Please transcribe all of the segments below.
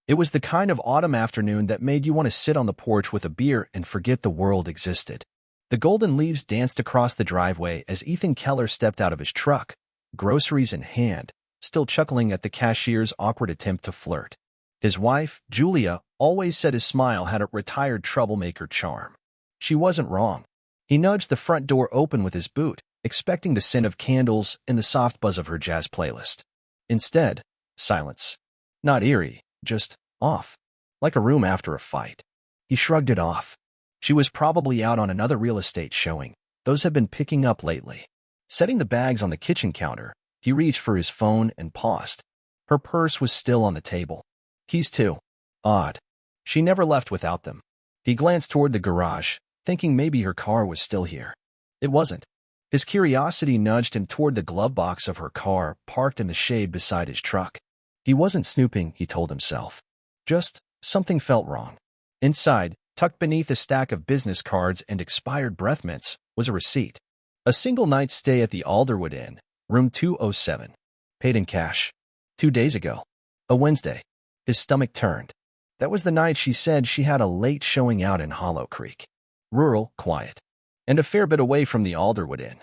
It was the kind of autumn afternoon that made you want to sit on the porch with a beer and forget the world existed. The golden leaves danced across the driveway as Ethan Keller stepped out of his truck, groceries in hand, still chuckling at the cashier's awkward attempt to flirt. His wife, Julia, always said his smile had a retired troublemaker charm. She wasn't wrong. He nudged the front door open with his boot, expecting the scent of candles and the soft buzz of her jazz playlist. Instead, silence. Not eerie, just off. Like a room after a fight. He shrugged it off. She was probably out on another real estate showing. Those had been picking up lately. Setting the bags on the kitchen counter, he reached for his phone and paused. Her purse was still on the table. Keys too. Odd. She never left without them. He glanced toward the garage, thinking maybe her car was still here. It wasn't. His curiosity nudged him toward the glove box of her car, parked in the shade beside his truck. He wasn't snooping, he told himself. Just something felt wrong. Inside, tucked beneath a stack of business cards and expired breath mints, was a receipt. A single night's stay at the Alderwood Inn, room 207. Paid in cash. 2 days ago. A Wednesday. His stomach turned. That was the night she said she had a late showing out in Hollow Creek. Rural, quiet, and a fair bit away from the Alderwood Inn.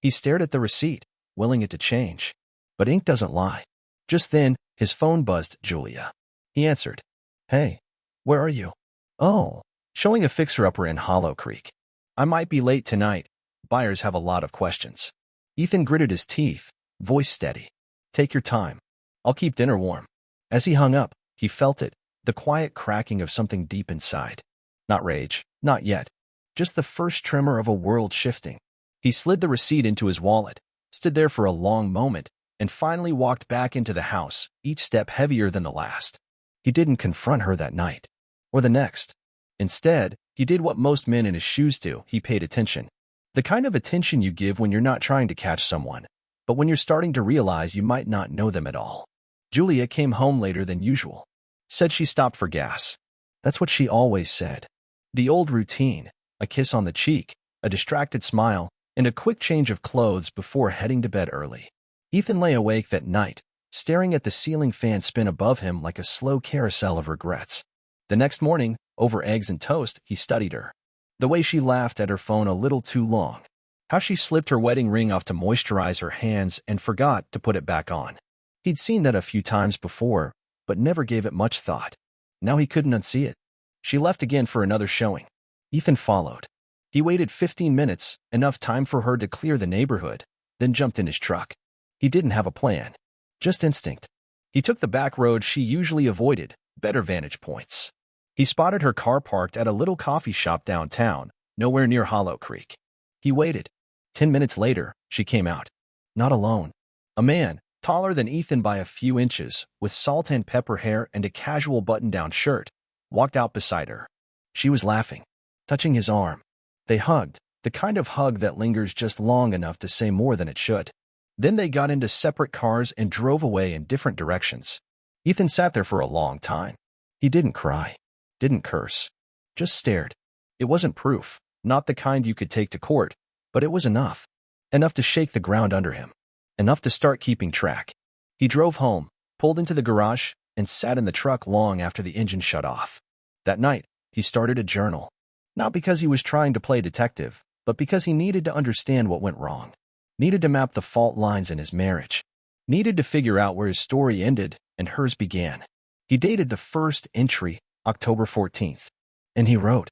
He stared at the receipt, willing it to change. But ink doesn't lie. Just then, his phone buzzed. Julia. He answered. Hey, where are you? Oh, showing a fixer-upper in Hollow Creek. I might be late tonight. Buyers have a lot of questions. Ethan gritted his teeth, voice steady. Take your time. I'll keep dinner warm. As he hung up, he felt it, the quiet cracking of something deep inside. Not rage, not yet. Just the first tremor of a world shifting. He slid the receipt into his wallet, stood there for a long moment, and finally walked back into the house, each step heavier than the last. He didn't confront her that night. Or the next. Instead, he did what most men in his shoes do. He paid attention. The kind of attention you give when you're not trying to catch someone, but when you're starting to realize you might not know them at all. Julia came home later than usual. Said she stopped for gas. That's what she always said. The old routine, a kiss on the cheek, a distracted smile, and a quick change of clothes before heading to bed early. Ethan lay awake that night, staring at the ceiling fan spin above him like a slow carousel of regrets. The next morning, over eggs and toast, he studied her. The way she laughed at her phone a little too long. How she slipped her wedding ring off to moisturize her hands and forgot to put it back on. He'd seen that a few times before, but never gave it much thought. Now he couldn't unsee it. She left again for another showing. Ethan followed. He waited 15 minutes, enough time for her to clear the neighborhood, then jumped in his truck. He didn't have a plan. Just instinct. He took the back road she usually avoided, better vantage points. He spotted her car parked at a little coffee shop downtown, nowhere near Hollow Creek. He waited. 10 minutes later, she came out. Not alone. A man, taller than Ethan by a few inches, with salt and pepper hair and a casual button-down shirt, walked out beside her. She was laughing, touching his arm. They hugged, the kind of hug that lingers just long enough to say more than it should. Then they got into separate cars and drove away in different directions. Ethan sat there for a long time. He didn't cry, didn't curse, just stared. It wasn't proof, not the kind you could take to court, but it was enough. Enough to shake the ground under him. Enough to start keeping track. He drove home, pulled into the garage, and sat in the truck long after the engine shut off. That night, he started a journal. Not because he was trying to play detective, but because he needed to understand what went wrong. Needed to map the fault lines in his marriage. Needed to figure out where his story ended and hers began. He dated the first entry, October 14th. And he wrote,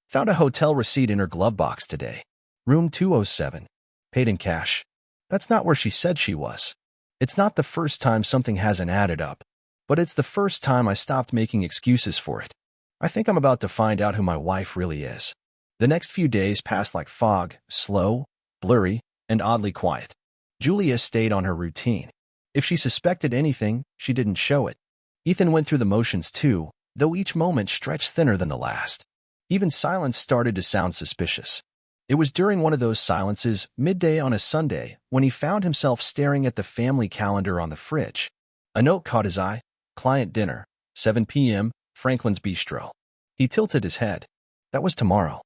found a hotel receipt in her glove box today. Room 207. Paid in cash. That's not where she said she was. It's not the first time something hasn't added up, but it's the first time I stopped making excuses for it. I think I'm about to find out who my wife really is. The next few days passed like fog, slow, blurry, and oddly quiet. Julia stayed on her routine. If she suspected anything, she didn't show it. Ethan went through the motions too, though each moment stretched thinner than the last. Even silence started to sound suspicious. It was during one of those silences, midday on a Sunday, when he found himself staring at the family calendar on the fridge. A note caught his eye. Client dinner, 7 p.m., Franklin's Bistro. He tilted his head. That was tomorrow.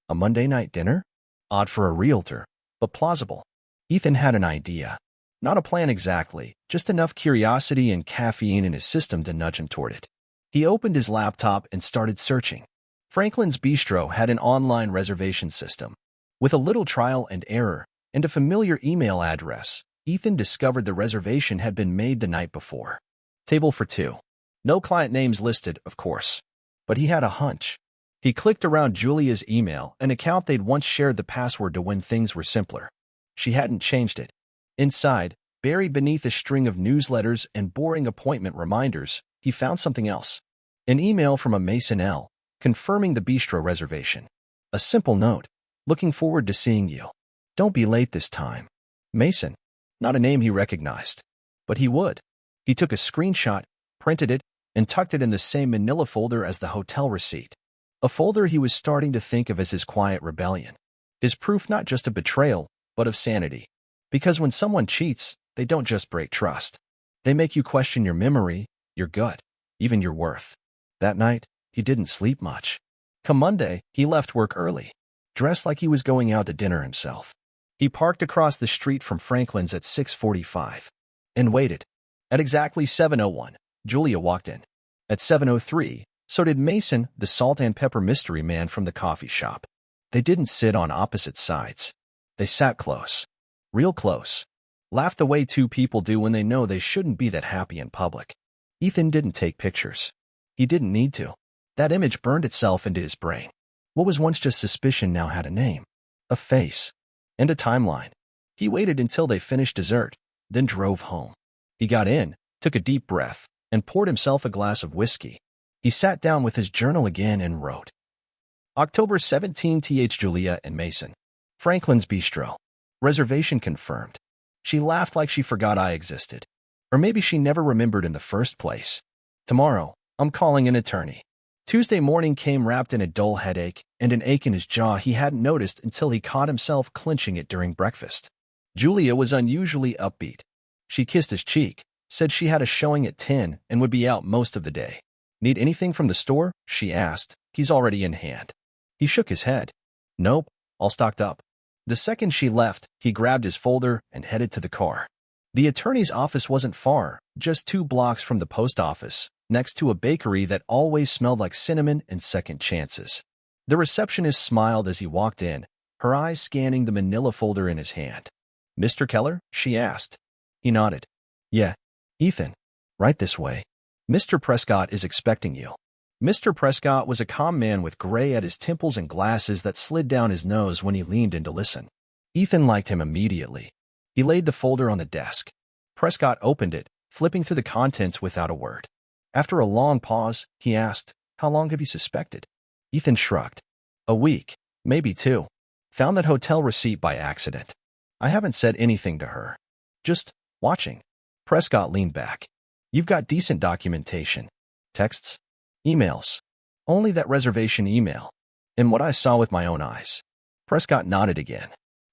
A Monday night dinner? Odd for a realtor, but plausible. Ethan had an idea. Not a plan exactly, just enough curiosity and caffeine in his system to nudge him toward it. He opened his laptop and started searching. Franklin's Bistro had an online reservation system. With a little trial and error and a familiar email address, Ethan discovered the reservation had been made the night before. Table for two. No client names listed, of course. But he had a hunch. He clicked around Julia's email, an account they'd once shared the password to when things were simpler. She hadn't changed it. Inside, buried beneath a string of newsletters and boring appointment reminders, he found something else. An email from a Mason L., confirming the bistro reservation. A simple note. Looking forward to seeing you. Don't be late this time. Mason. Not a name he recognized. But he would. He took a screenshot, printed it, and tucked it in the same manila folder as the hotel receipt. A folder he was starting to think of as his quiet rebellion. His proof not just of betrayal, but of sanity. Because when someone cheats, they don't just break trust. They make you question your memory, your gut, even your worth. That night, he didn't sleep much. Come Monday, he left work early, dressed like he was going out to dinner himself. He parked across the street from Franklin's at 6:45 and waited. At exactly 7:01, Julia walked in. At 7:03, so did Mason, the salt and pepper mystery man from the coffee shop. They didn't sit on opposite sides. They sat close. Real close. Laughed the way two people do when they know they shouldn't be that happy in public. Ethan didn't take pictures. He didn't need to. That image burned itself into his brain. What was once just suspicion now had a name, a face, and a timeline. He waited until they finished dessert, then drove home. He got in, took a deep breath, and poured himself a glass of whiskey. He sat down with his journal again and wrote. October 17 th Julia and Mason. Franklin's Bistro. Reservation confirmed. She laughed like she forgot I existed. Or maybe she never remembered in the first place. Tomorrow, I'm calling an attorney. Tuesday morning came wrapped in a dull headache and an ache in his jaw he hadn't noticed until he caught himself clenching it during breakfast. Julia was unusually upbeat. She kissed his cheek, said she had a showing at 10 and would be out most of the day. Need anything from the store? She asked. He's already in hand. He shook his head. Nope, all stocked up. The second she left, he grabbed his folder and headed to the car. The attorney's office wasn't far, just 2 blocks from the post office, next to a bakery that always smelled like cinnamon and second chances. The receptionist smiled as he walked in, her eyes scanning the manila folder in his hand. Mr. Keller? She asked. He nodded. Yeah, Ethan. Right this way. Mr. Prescott is expecting you. Mr. Prescott was a calm man with gray at his temples and glasses that slid down his nose when he leaned in to listen. Ethan liked him immediately. He laid the folder on the desk. Prescott opened it, flipping through the contents without a word. After a long pause, he asked, How long have you suspected? Ethan shrugged. A week, maybe 2. Found that hotel receipt by accident. I haven't said anything to her. Just watching. Prescott leaned back. You've got decent documentation. Texts? Emails. Only that reservation email. And what I saw with my own eyes. Prescott nodded again.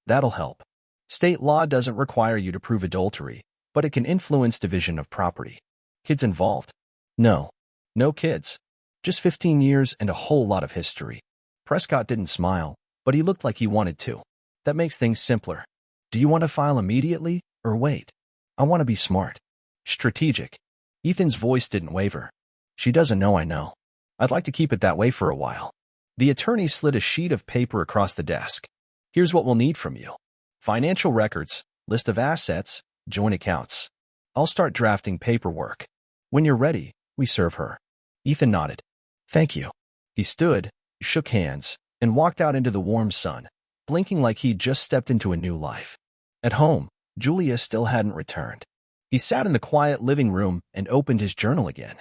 That'll help. State law doesn't require you to prove adultery, but it can influence division of property. Kids involved? No. No kids. Just 15 years and a whole lot of history. Prescott didn't smile, but he looked like he wanted to. That makes things simpler. Do you want to file immediately, or wait? I want to be smart. Strategic. Ethan's voice didn't waver. She doesn't know I know. I'd like to keep it that way for a while. The attorney slid a sheet of paper across the desk. Here's what we'll need from you. Financial records, list of assets, joint accounts. I'll start drafting paperwork. When you're ready, we serve her. Ethan nodded. Thank you. He stood, shook hands, and walked out into the warm sun, blinking like he'd just stepped into a new life. At home, Julia still hadn't returned. He sat in the quiet living room and opened his journal again.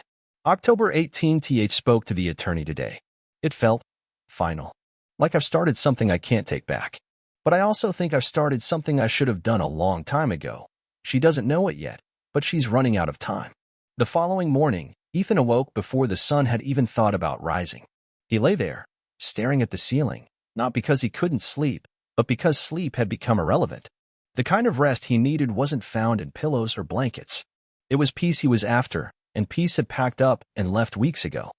October 18 th spoke to the attorney today. It felt final. Like I've started something I can't take back. But I also think I've started something I should have done a long time ago. She doesn't know it yet, but she's running out of time. The following morning, Ethan awoke before the sun had even thought about rising. He lay there, staring at the ceiling, not because he couldn't sleep, but because sleep had become irrelevant. The kind of rest he needed wasn't found in pillows or blankets. It was peace he was after, and peace had packed up and left weeks ago.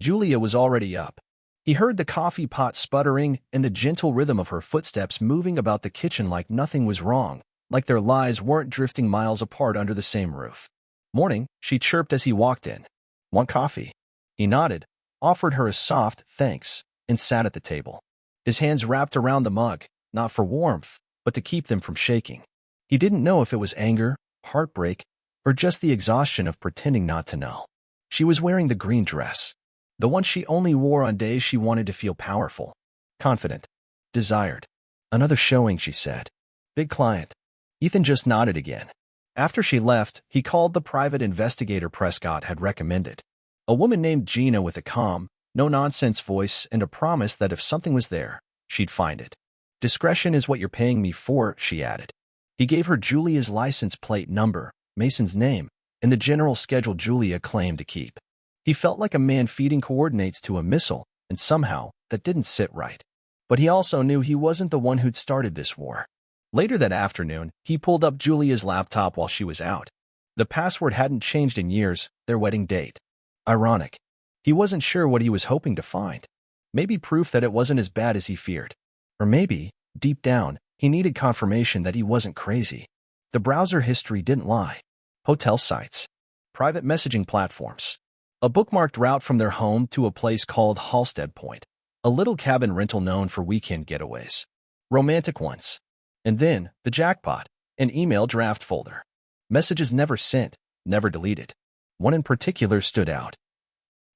Julia was already up. He heard the coffee pot sputtering and the gentle rhythm of her footsteps moving about the kitchen like nothing was wrong, like their lives weren't drifting miles apart under the same roof. Morning, she chirped as he walked in. Want coffee? He nodded, offered her a soft thanks, and sat at the table. His hands wrapped around the mug, not for warmth, but to keep them from shaking. He didn't know if it was anger, heartbreak, or just the exhaustion of pretending not to know. She was wearing the green dress, the one she only wore on days she wanted to feel powerful, confident, desired. Another showing, she said. Big client. Ethan just nodded again. After she left, he called the private investigator Prescott had recommended. A woman named Gina with a calm, no-nonsense voice and a promise that if something was there, she'd find it. Discretion is what you're paying me for, she added. He gave her Julia's license plate number, Mason's name, and the general schedule Julia claimed to keep. He felt like a man feeding coordinates to a missile, and somehow, that didn't sit right. But he also knew he wasn't the one who'd started this war. Later that afternoon, he pulled up Julia's laptop while she was out. The password hadn't changed in years, their wedding date. Ironic. He wasn't sure what he was hoping to find. Maybe proof that it wasn't as bad as he feared. Or maybe, deep down, he needed confirmation that he wasn't crazy. The browser history didn't lie. Hotel sites. Private messaging platforms. A bookmarked route from their home to a place called Halstead Point, a little cabin rental known for weekend getaways. Romantic ones. And then, the jackpot, an email draft folder. Messages never sent, never deleted. One in particular stood out.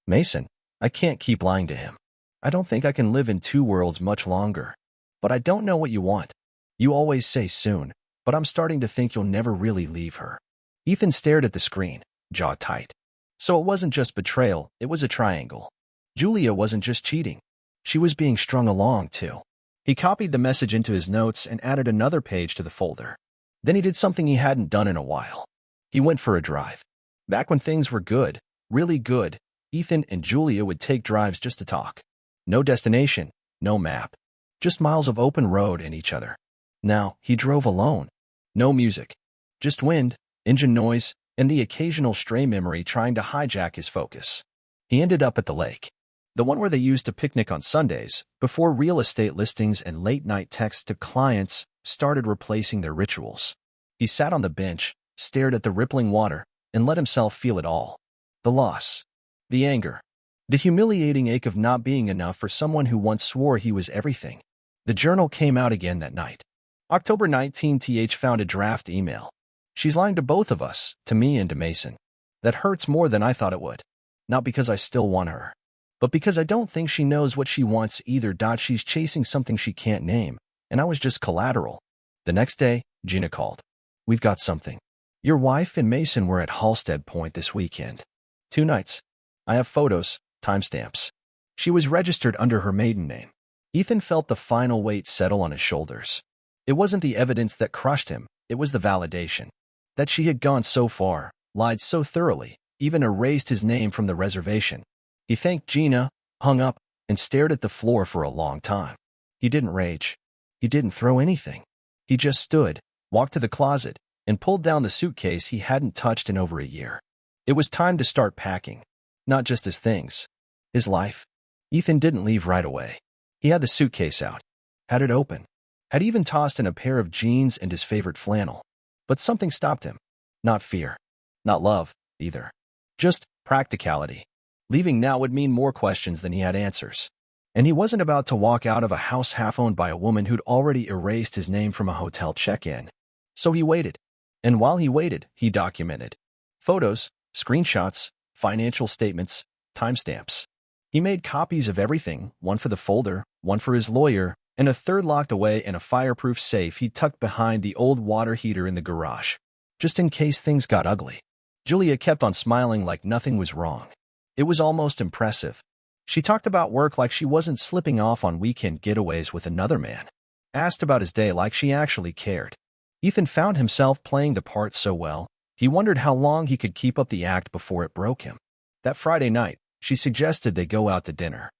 Mason, I can't keep lying to him. I don't think I can live in two worlds much longer. But I don't know what you want. You always say soon, but I'm starting to think you'll never really leave her. Ethan stared at the screen, jaw tight. So it wasn't just betrayal, it was a triangle. Julia wasn't just cheating. She was being strung along, too. He copied the message into his notes and added another page to the folder. Then he did something he hadn't done in a while. He went for a drive. Back when things were good, really good, Ethan and Julia would take drives just to talk. No destination, no map. Just miles of open road and each other. Now, he drove alone. No music. Just wind, engine noise, and the occasional stray memory trying to hijack his focus. He ended up at the lake. The one where they used to picnic on Sundays, before real estate listings and late-night texts to clients started replacing their rituals. He sat on the bench, stared at the rippling water, and let himself feel it all. The loss. The anger. The humiliating ache of not being enough for someone who once swore he was everything. The journal came out again that night. October 19th found a draft email. She's lying to both of us, to me and to Mason. That hurts more than I thought it would. Not because I still want her, but because I don't think she knows what she wants either. She's chasing something she can't name, and I was just collateral. The next day, Gina called. We've got something. Your wife and Mason were at Halstead Point this weekend. 2 nights. I have photos, timestamps. She was registered under her maiden name. Ethan felt the final weight settle on his shoulders. It wasn't the evidence that crushed him, it was the validation. That she had gone so far, lied so thoroughly, even erased his name from the reservation. He thanked Gina, hung up, and stared at the floor for a long time. He didn't rage. He didn't throw anything. He just stood, walked to the closet, and pulled down the suitcase he hadn't touched in over a year. It was time to start packing. Not just his things. His life. Ethan didn't leave right away. He had the suitcase out. Had it open. Had even tossed in a pair of jeans and his favorite flannel. But something stopped him. Not fear. Not love, either. Just practicality. Leaving now would mean more questions than he had answers. And he wasn't about to walk out of a house half-owned by a woman who'd already erased his name from a hotel check-in. So he waited. And while he waited, he documented. Photos, screenshots, financial statements, timestamps. He made copies of everything, one for the folder, one for his lawyer, and a third locked away in a fireproof safe he tucked behind the old water heater in the garage. Just in case things got ugly. Julia kept on smiling like nothing was wrong. It was almost impressive. She talked about work like she wasn't slipping off on weekend getaways with another man. Asked about his day like she actually cared. Ethan found himself playing the part so well, he wondered how long he could keep up the act before it broke him. That Friday night, she suggested they go out to dinner.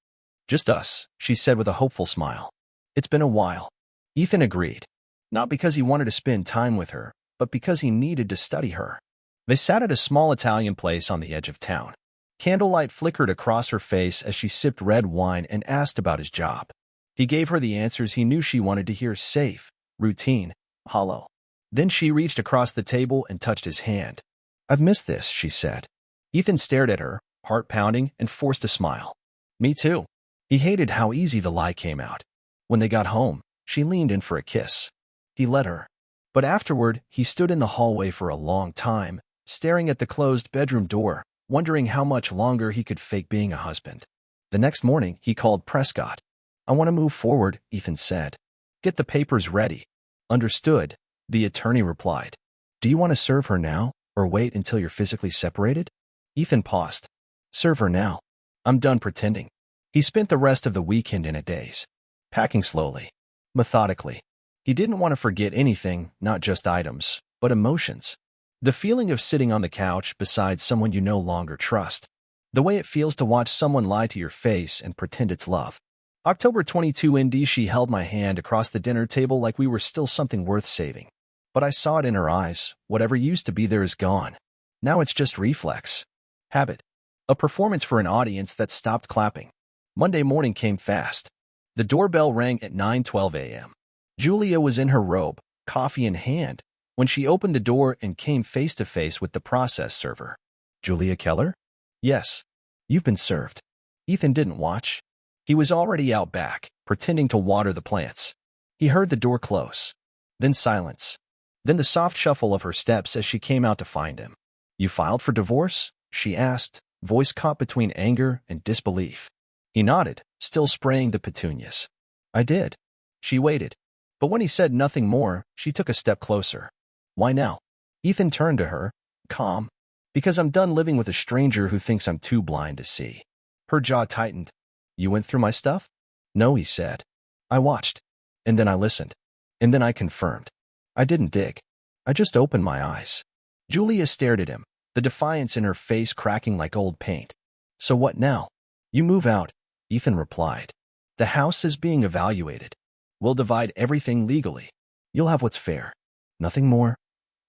Just us, she said with a hopeful smile. It's been a while. Ethan agreed. Not because he wanted to spend time with her, but because he needed to study her. They sat at a small Italian place on the edge of town. Candlelight flickered across her face as she sipped red wine and asked about his job. He gave her the answers he knew she wanted to hear: safe, routine, hollow. Then she reached across the table and touched his hand. I've missed this, she said. Ethan stared at her, heart pounding, and forced a smile. Me too. He hated how easy the lie came out. When they got home, she leaned in for a kiss. He let her. But afterward, he stood in the hallway for a long time, staring at the closed bedroom door, wondering how much longer he could fake being a husband. The next morning, he called Prescott. I want to move forward, Ethan said. Get the papers ready. Understood, the attorney replied. Do you want to serve her now, or wait until you're physically separated? Ethan paused. Serve her now. I'm done pretending. He spent the rest of the weekend in a daze, packing slowly, methodically. He didn't want to forget anything, not just items, but emotions. The feeling of sitting on the couch beside someone you no longer trust. The way it feels to watch someone lie to your face and pretend it's love. October 22 ND. She held my hand across the dinner table like we were still something worth saving. But I saw it in her eyes. Whatever used to be there is gone. Now it's just reflex. Habit. A performance for an audience that stopped clapping. Monday morning came fast. The doorbell rang at 9:12 a.m. Julia was in her robe, coffee in hand, when she opened the door and came face to face with the process server. Julia Keller? Yes. You've been served. Ethan didn't watch. He was already out back, pretending to water the plants. He heard the door close. Then silence. Then the soft shuffle of her steps as she came out to find him. You filed for divorce? She asked, voice caught between anger and disbelief. He nodded, still spraying the petunias. I did. She waited. But when he said nothing more, she took a step closer. Why now? Ethan turned to her, calm. Because I'm done living with a stranger who thinks I'm too blind to see. Her jaw tightened. You went through my stuff? No, he said. I watched. And then I listened. And then I confirmed. I didn't dig. I just opened my eyes. Julia stared at him, the defiance in her face cracking like old paint. So what now? You move out, Ethan replied. The house is being evaluated. We'll divide everything legally. You'll have what's fair. Nothing more,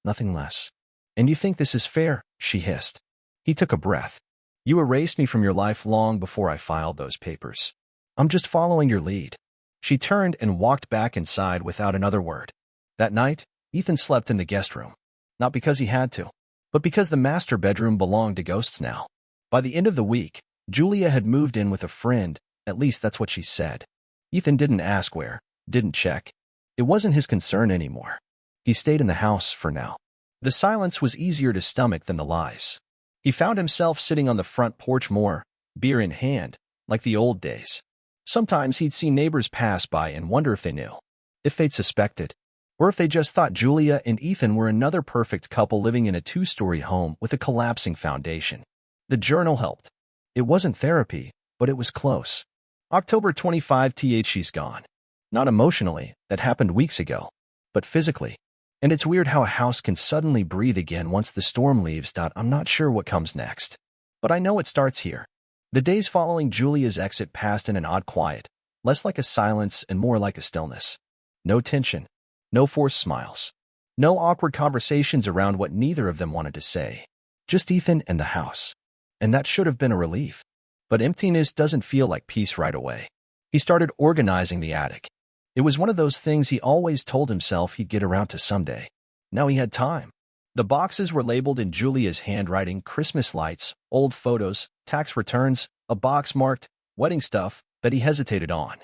nothing less. And you think this is fair? She hissed. He took a breath. You erased me from your life long before I filed those papers. I'm just following your lead. She turned and walked back inside without another word. That night, Ethan slept in the guest room. Not because he had to, but because the master bedroom belonged to ghosts now. By the end of the week, Julia had moved in with a friend, at least that's what she said. Ethan didn't ask where, didn't check. It wasn't his concern anymore. He stayed in the house for now. The silence was easier to stomach than the lies. He found himself sitting on the front porch more, beer in hand, like the old days. Sometimes he'd see neighbors pass by and wonder if they knew, if they'd suspected, or if they just thought Julia and Ethan were another perfect couple living in a two-story home with a collapsing foundation. The journal helped. It wasn't therapy, but it was close. October 25 she's gone. Not emotionally, that happened weeks ago, but physically. And it's weird how a house can suddenly breathe again once the storm leaves. I'm not sure what comes next. But I know it starts here. The days following Julia's exit passed in an odd quiet, less like a silence and more like a stillness. No tension. No forced smiles. No awkward conversations around what neither of them wanted to say. Just Ethan and the house. And that should have been a relief. But emptiness doesn't feel like peace right away. He started organizing the attic. It was one of those things he always told himself he'd get around to someday. Now he had time. The boxes were labeled in Julia's handwriting: Christmas lights, old photos, tax returns, a box marked wedding stuff that he hesitated on.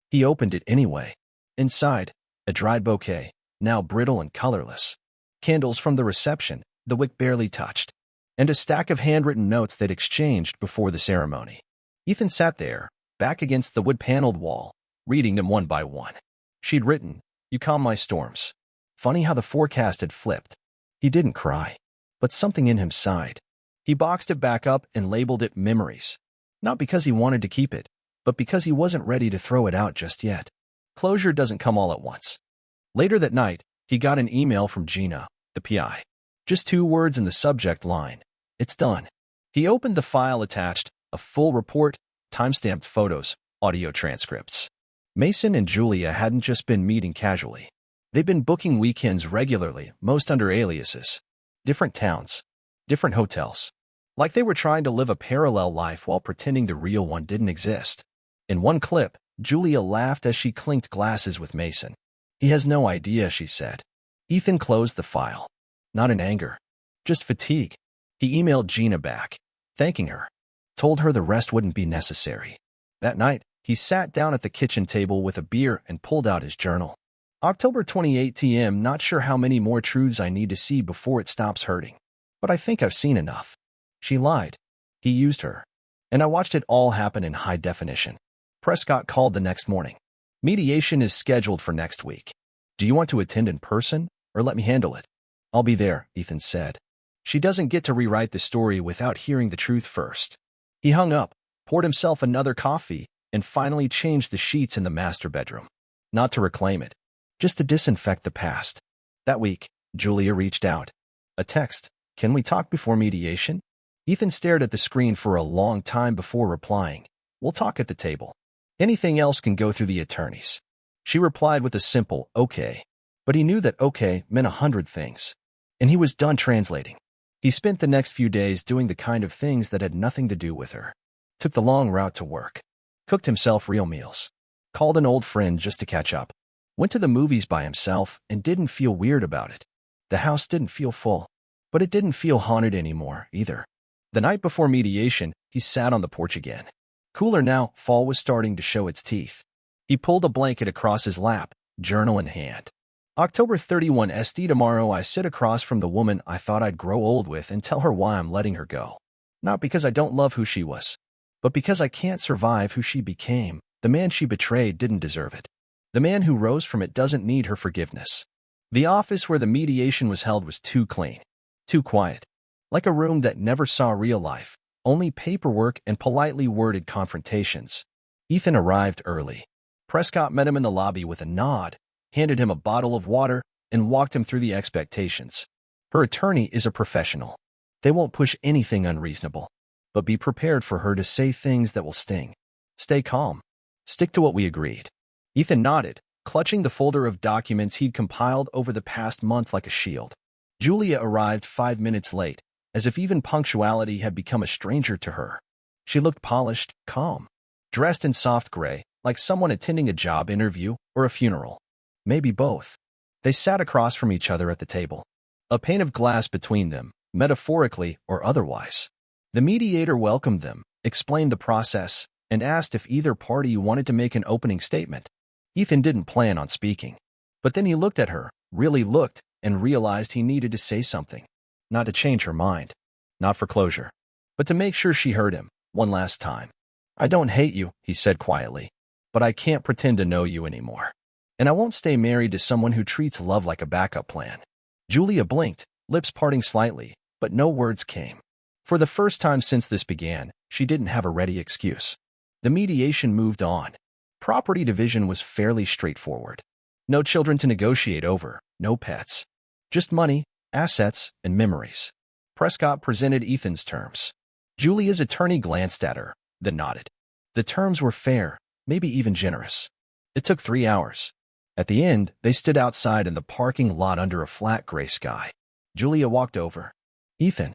He opened it anyway. Inside, a dried bouquet, now brittle and colorless. Candles from the reception, the wick barely touched. And a stack of handwritten notes they'd exchanged before the ceremony. Ethan sat there, back against the wood-paneled wall, reading them one by one. She'd written, You calm my storms. Funny how the forecast had flipped. He didn't cry, but something in him sighed. He boxed it back up and labeled it Memories. Not because he wanted to keep it, but because he wasn't ready to throw it out just yet. Closure doesn't come all at once. Later that night, he got an email from Gina, the PI. Just 2 words in the subject line. It's done. He opened the file attached, a full report, timestamped photos, audio transcripts. Mason and Julia hadn't just been meeting casually. They'd been booking weekends regularly, most under aliases. Different towns. Different hotels. Like they were trying to live a parallel life while pretending the real one didn't exist. In one clip, Julia laughed as she clinked glasses with Mason. He has no idea, she said. Ethan closed the file. Not in anger. Just fatigue. He emailed Gina back, thanking her. told her the rest wouldn't be necessary. That night, he sat down at the kitchen table with a beer and pulled out his journal. October 28 t.m. Not sure how many more truths I need to see before it stops hurting. But I think I've seen enough. She lied. He used her. And I watched it all happen in high definition. Prescott called the next morning. Mediation is scheduled for next week. Do you want to attend in person, or let me handle it? I'll be there, Ethan said. She doesn't get to rewrite the story without hearing the truth first. He hung up, poured himself another coffee, and finally changed the sheets in the master bedroom. Not to reclaim it, just to disinfect the past. That week, Julia reached out. A text, "Can we talk before mediation?" Ethan stared at the screen for a long time before replying, "We'll talk at the table. Anything else can go through the attorneys." She replied with a simple, "Okay." But he knew that okay meant 100 things. And he was done translating. He spent the next few days doing the kind of things that had nothing to do with her. Took the long route to work. Cooked himself real meals. Called an old friend just to catch up. Went to the movies by himself and didn't feel weird about it. The house didn't feel full. But it didn't feel haunted anymore, either. The night before mediation, he sat on the porch again. Cooler now, fall was starting to show its teeth. He pulled a blanket across his lap, journal in hand. October 31 st. Tomorrow I sit across from the woman I thought I'd grow old with and tell her why I'm letting her go. Not because I don't love who she was, but because I can't survive who she became. The man she betrayed didn't deserve it. The man who rose from it doesn't need her forgiveness. The office where the mediation was held was too clean, too quiet. Like a room that never saw real life, only paperwork and politely worded confrontations. Ethan arrived early. Prescott met him in the lobby with a nod, handed him a bottle of water, and walked him through the expectations. Her attorney is a professional. They won't push anything unreasonable, but be prepared for her to say things that will sting. Stay calm. Stick to what we agreed. Ethan nodded, clutching the folder of documents he'd compiled over the past month like a shield. Julia arrived 5 minutes late, as if even punctuality had become a stranger to her. She looked polished, calm, dressed in soft gray, like someone attending a job interview or a funeral. Maybe both. They sat across from each other at the table. A pane of glass between them, metaphorically or otherwise. The mediator welcomed them, explained the process, and asked if either party wanted to make an opening statement. Ethan didn't plan on speaking. But then he looked at her, really looked, and realized he needed to say something. Not to change her mind. Not for closure. But to make sure she heard him, one last time. "I don't hate you," he said quietly. "But I can't pretend to know you anymore. And I won't stay married to someone who treats love like a backup plan." Julia blinked, lips parting slightly, but no words came. For the first time since this began, she didn't have a ready excuse. The mediation moved on. Property division was fairly straightforward. No children to negotiate over, no pets. Just money, assets, and memories. Prescott presented Ethan's terms. Julia's attorney glanced at her, then nodded. The terms were fair, maybe even generous. It took 3 hours. At the end, they stood outside in the parking lot under a flat gray sky. Julia walked over. "Ethan."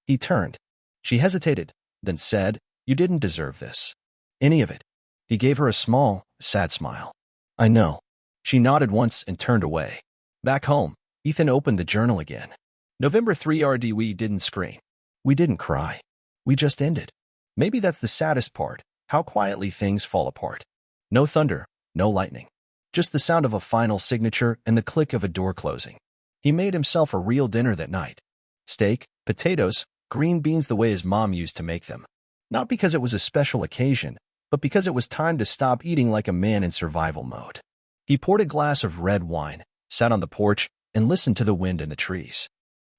He turned. She hesitated, then said, "You didn't deserve this. Any of it." He gave her a small, sad smile. "I know." She nodded once and turned away. Back home, Ethan opened the journal again. November 3 RD. We didn't scream. We didn't cry. We just ended. Maybe that's the saddest part, how quietly things fall apart. No thunder, no lightning. Just the sound of a final signature and the click of a door closing. He made himself a real dinner that night. Steak, potatoes, green beans the way his mom used to make them. Not because it was a special occasion, but because it was time to stop eating like a man in survival mode. He poured a glass of red wine, sat on the porch, and listened to the wind in the trees.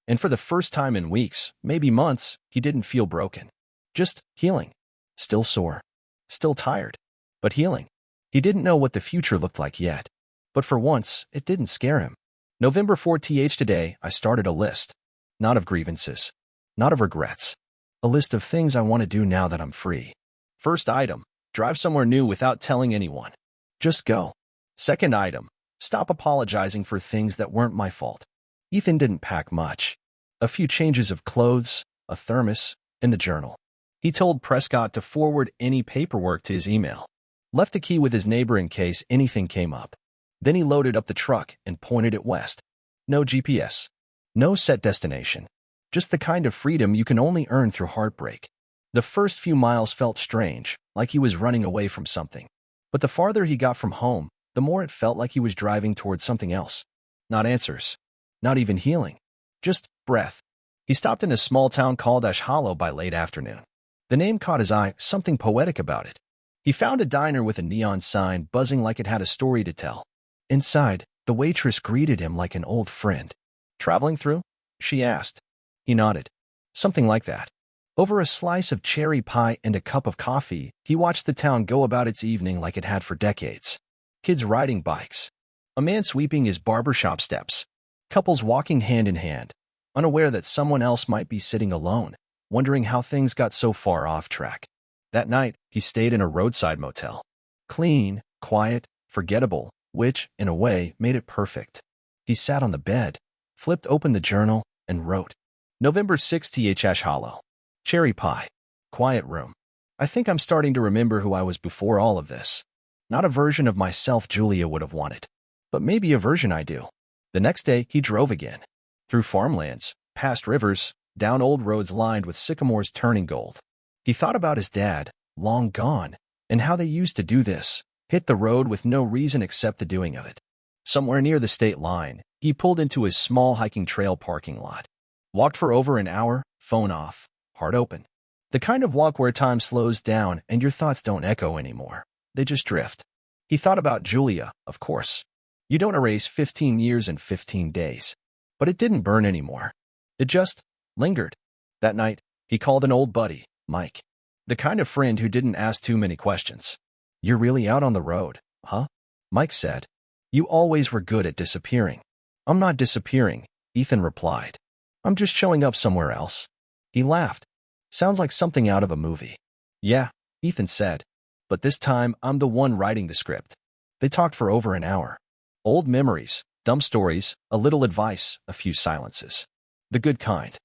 And for the first time in weeks, maybe months, he didn't feel broken. Just healing. Still sore. Still tired. But healing. He didn't know what the future looked like yet. But for once, it didn't scare him. November 4th today, I started a list. Not of grievances. Not of regrets. A list of things I want to do now that I'm free. First item, drive somewhere new without telling anyone. Just go. Second item, stop apologizing for things that weren't my fault. Ethan didn't pack much. A few changes of clothes, a thermos, and the journal. He told Prescott to forward any paperwork to his email. Left a key with his neighbor in case anything came up. Then he loaded up the truck and pointed it west. No GPS. No set destination. Just the kind of freedom you can only earn through heartbreak. The first few miles felt strange, like he was running away from something. But the farther he got from home, the more it felt like he was driving towards something else. Not answers. Not even healing. Just breath. He stopped in a small town called Ash Hollow by late afternoon. The name caught his eye, something poetic about it. He found a diner with a neon sign buzzing like it had a story to tell. Inside, the waitress greeted him like an old friend. "Traveling through?" she asked. He nodded. Something like that. Over a slice of cherry pie and a cup of coffee, he watched the town go about its evening like it had for decades. Kids riding bikes. A man sweeping his barbershop steps. Couples walking hand in hand, unaware that someone else might be sitting alone, wondering how things got so far off track. That night, he stayed in a roadside motel. Clean, quiet, forgettable, which, in a way, made it perfect. He sat on the bed, flipped open the journal, and wrote, November 6th, Ash Hollow. Cherry pie. Quiet room. I think I'm starting to remember who I was before all of this. Not a version of myself Julia would have wanted, but maybe a version I do. The next day, he drove again. Through farmlands, past rivers, down old roads lined with sycamores turning gold. He thought about his dad, long gone, and how they used to do this, hit the road with no reason except the doing of it. Somewhere near the state line, he pulled into his small hiking trail parking lot. Walked for over an hour, phone off, heart open. The kind of walk where time slows down and your thoughts don't echo anymore. They just drift. He thought about Julia, of course. You don't erase 15 years in 15 days. But it didn't burn anymore. It just lingered. That night, he called an old buddy, Mike. The kind of friend who didn't ask too many questions. You're really out on the road, huh? Mike said. You always were good at disappearing. I'm not disappearing, Ethan replied. I'm just showing up somewhere else. He laughed. Sounds like something out of a movie. Yeah, Ethan said. But this time, I'm the one writing the script. They talked for over an hour. Old memories, dumb stories, a little advice, a few silences. The good kind.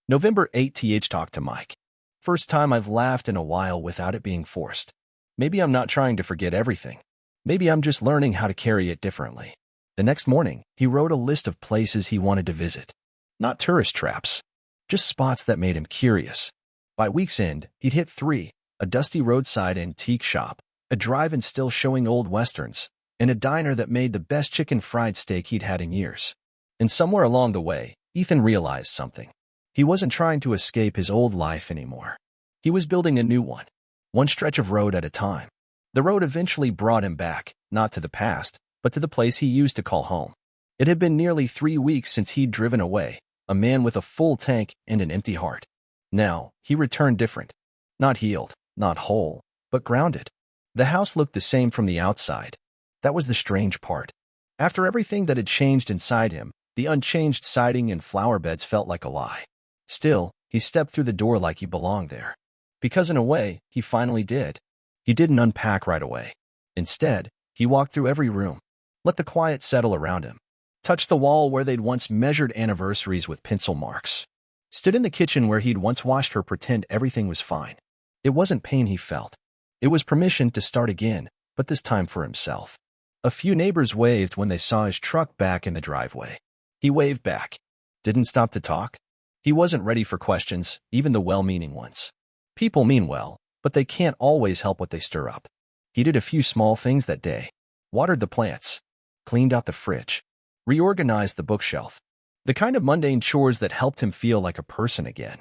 November 8th, talked to Mike. First time I've laughed in a while without it being forced. Maybe I'm not trying to forget everything. Maybe I'm just learning how to carry it differently. The next morning, he wrote a list of places he wanted to visit. Not tourist traps. Just spots that made him curious. By week's end, he'd hit 3, a dusty roadside antique shop, a drive-in still showing old westerns, and a diner that made the best chicken fried steak he'd had in years. And somewhere along the way, Ethan realized something. He wasn't trying to escape his old life anymore. He was building a new one stretch of road at a time. The road eventually brought him back, not to the past, but to the place he used to call home. It had been nearly 3 weeks since he'd driven away, a man with a full tank and an empty heart. Now, he returned different. Not healed, not whole, but grounded. The house looked the same from the outside. That was the strange part. After everything that had changed inside him, the unchanged siding and flower beds felt like a lie. Still, he stepped through the door like he belonged there. Because in a way, he finally did. He didn't unpack right away. Instead, he walked through every room, let the quiet settle around him, touched the wall where they'd once measured anniversaries with pencil marks, stood in the kitchen where he'd once watched her pretend everything was fine. It wasn't pain he felt. It was permission to start again, but this time for himself. A few neighbors waved when they saw his truck back in the driveway. He waved back. Didn't stop to talk. He wasn't ready for questions, even the well-meaning ones. People mean well, but they can't always help what they stir up. He did a few small things that day. Watered the plants. Cleaned out the fridge. Reorganized the bookshelf. The kind of mundane chores that helped him feel like a person again.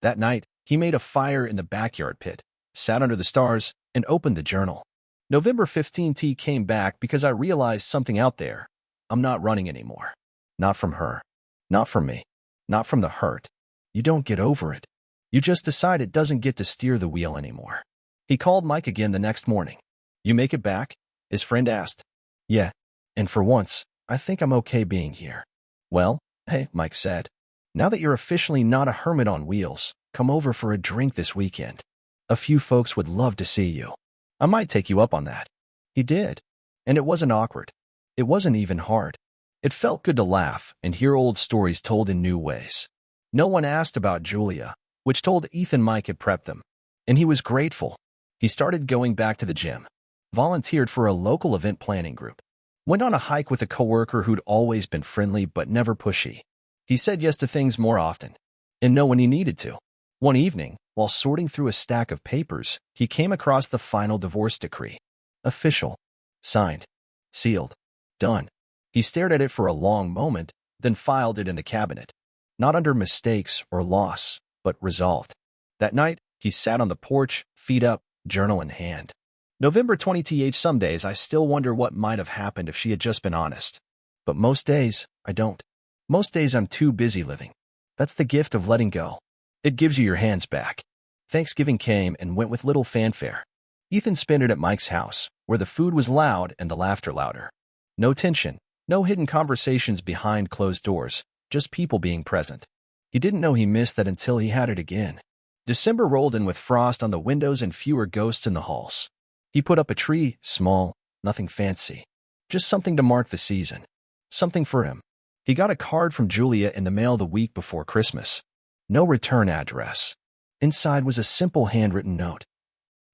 That night, he made a fire in the backyard pit, sat under the stars, and opened the journal. November 15th came back because I realized something out there. I'm not running anymore. Not from her. Not from me. Not from the hurt. You don't get over it. You just decide it doesn't get to steer the wheel anymore. He called Mike again the next morning. You make it back? His friend asked. Yeah. And for once, I think I'm okay being here. Well, hey, Mike said. Now that you're officially not a hermit on wheels, come over for a drink this weekend. A few folks would love to see you. I might take you up on that. He did. And it wasn't awkward. It wasn't even hard. It felt good to laugh and hear old stories told in new ways. No one asked about Julia, which told Ethan Mike had prepped them. And he was grateful. He started going back to the gym. Volunteered for a local event planning group. Went on a hike with a coworker who'd always been friendly but never pushy. He said yes to things more often. And no when he needed to. One evening, While sorting through a stack of papers, he came across the final divorce decree. Official. Signed. Sealed. Done. He stared at it for a long moment, then filed it in the cabinet. Not under mistakes or loss, but resolved. That night, he sat on the porch, feet up, journal in hand. November 20th. Some days I still wonder what might have happened if she had just been honest. But most days, I don't. Most days I'm too busy living. That's the gift of letting go. It gives you your hands back. Thanksgiving came and went with little fanfare. Ethan spent it at Mike's house, where the food was loud and the laughter louder. No tension, no hidden conversations behind closed doors, just people being present. He didn't know he missed that until he had it again. December rolled in with frost on the windows and fewer ghosts in the halls. He put up a tree, small, nothing fancy. Just something to mark the season. Something for him. He got a card from Julia in the mail the week before Christmas. No return address. Inside was a simple handwritten note.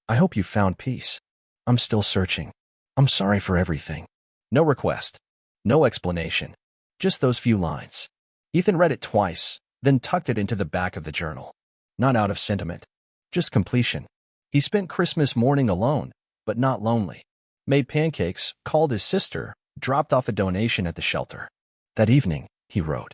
I hope you found peace. I'm still searching. I'm sorry for everything. No request. No explanation. Just those few lines. Ethan read it twice, then tucked it into the back of the journal. Not out of sentiment. Just completion. He spent Christmas morning alone, but not lonely. Made pancakes, called his sister, dropped off a donation at the shelter. That evening, he wrote.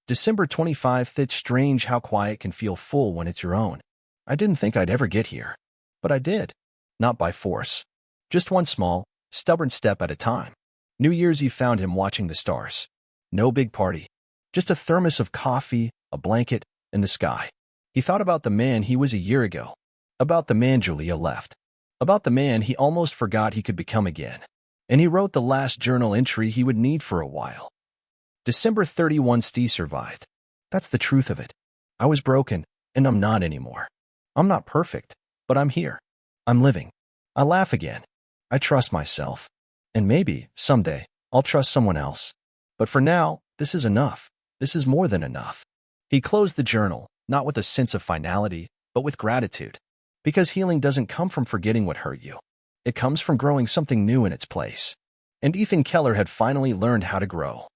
December 25th. It's strange how quiet can feel full when it's your own. I didn't think I'd ever get here. But I did. Not by force. Just one small, stubborn step at a time. New Year's Eve found him watching the stars. No big party. Just a thermos of coffee, a blanket, and the sky. He thought about the man he was a year ago. About the man Julia left. About the man he almost forgot he could become again. And he wrote the last journal entry he would need for a while. December 31st. Steve survived. That's the truth of it. I was broken, and I'm not anymore. I'm not perfect, but I'm here. I'm living. I laugh again. I trust myself. And maybe, someday, I'll trust someone else. But for now, this is enough. This is more than enough. He closed the journal, not with a sense of finality, but with gratitude. Because healing doesn't come from forgetting what hurt you. It comes from growing something new in its place. And Ethan Keller had finally learned how to grow.